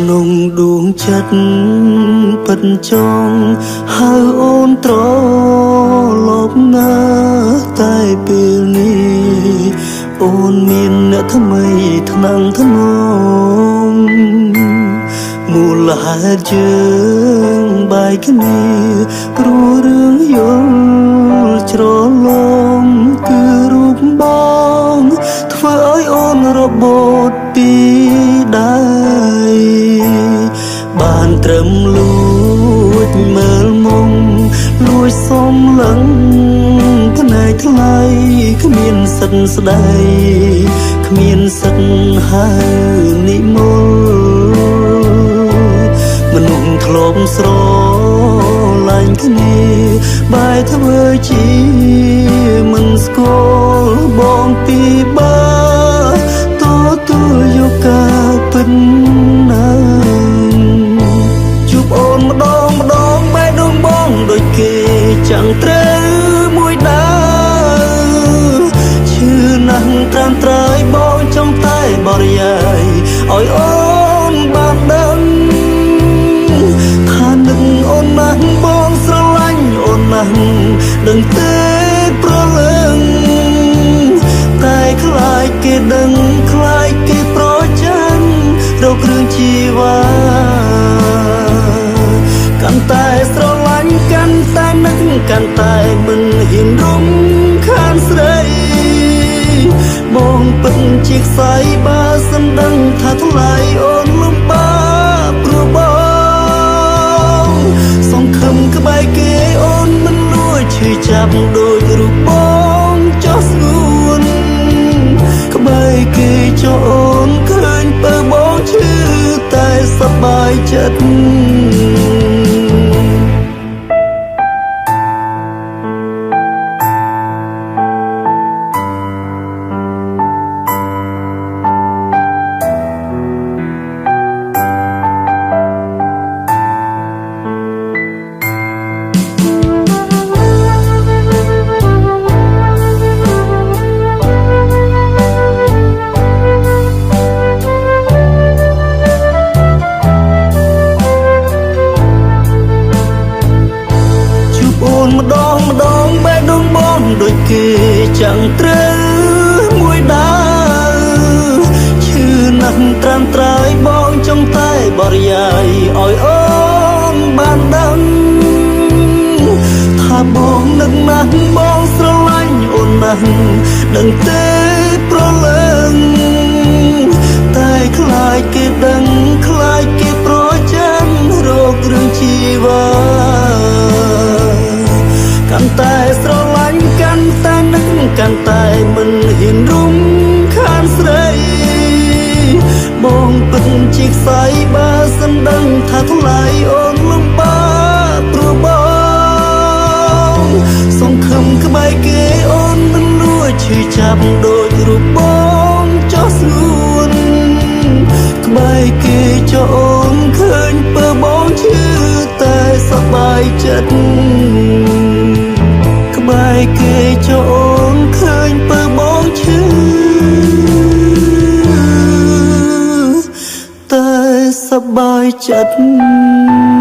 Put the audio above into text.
ក្នុងដួងចិត្តពិតចង់ហៅអូនត្រឡប់ណាតែពេលនេះអូនមានអ្នកថ្មីថ្នាំងថ្នមមូលហេតុយើងបែកគ្នាព្រោះរឿងយល់ច្រឡំគឺរូបបងធ្វើឲ្យអូនរបូតពីដៃបានត្រឹមលួចមើលមុំលួចសុំលឹងផ្នែកថ្លៃគ្មានសិទ្ធស្ដីគ្មានសិទ្ធហៅនិមលមនុស្សធ្លាប់ស្រឡាញ់គ្នាបែរធ្វើជាមិនស្គាល់បងពីបាតទួយកការពិតណាជួបអូនម្ដងបែរដងបងដូចគេchẳngត្រូវមួយដើឈឺណាស់ត្រាំត្រើយបងចង់តែបរិយាយឲ្យអូនបានដឹងថានឹងអូនណាស់បងស្រឡាញ់អូនណាស់ដឹងទេប្រលឹងតែខ្លាចគេដឹងខ្លាចគេប្រចាំរករឿងជីវ៉ាកាន់តែស្រឡាញ់កាន់តែនឹកកាន់តែមិនហ៊ានរំខានស្រីបងពិតជាខ្សែបើសិនដឹងថាថ្លៃអូនលំបាកព្រោះបងសង្ឃឹមក្បែរគេអូនមិនលួចឈឺចាប់ដូចរូបបងចោះស្ងួនក្បែរគេចោះអូនឃើញបើបងឈឺតែសប្បាយចិត្តម្ដងបែរដងបងដូចគេchẳngត្រូវមួយដើឈឺណាស់ត្រាំត្រើយបងចង់តែបរិយាយឲ្យអូនបានដឹងថាបងនឹងណាស់បងស្រឡាញ់អូនណាស់ដឹងទេប្រលឹងតែខ្លាចគេដឹងខ្លាចគេប្រចាំរករឿងជីវ៉ាកាន់តែស្រឡាញ់កាន់តែនឹកកាន់តែមិនហ៊ានរំខានស្រីបងពិតជាខ្សែបើសិនដឹងថាថ្លៃអូនលំបាកព្រោះបងសង្ឃឹមក្បែរគេអូនមិនលួចឈឺចាប់ដូចរូបបងចោះស្ងួនក្បែរគេចោះអូនឃើញបើបងឈឺតែសប្បាយចិត្តក្បែរគេចោលអូនឃើញបើបងឈឺតែសប្បាយចិត្ត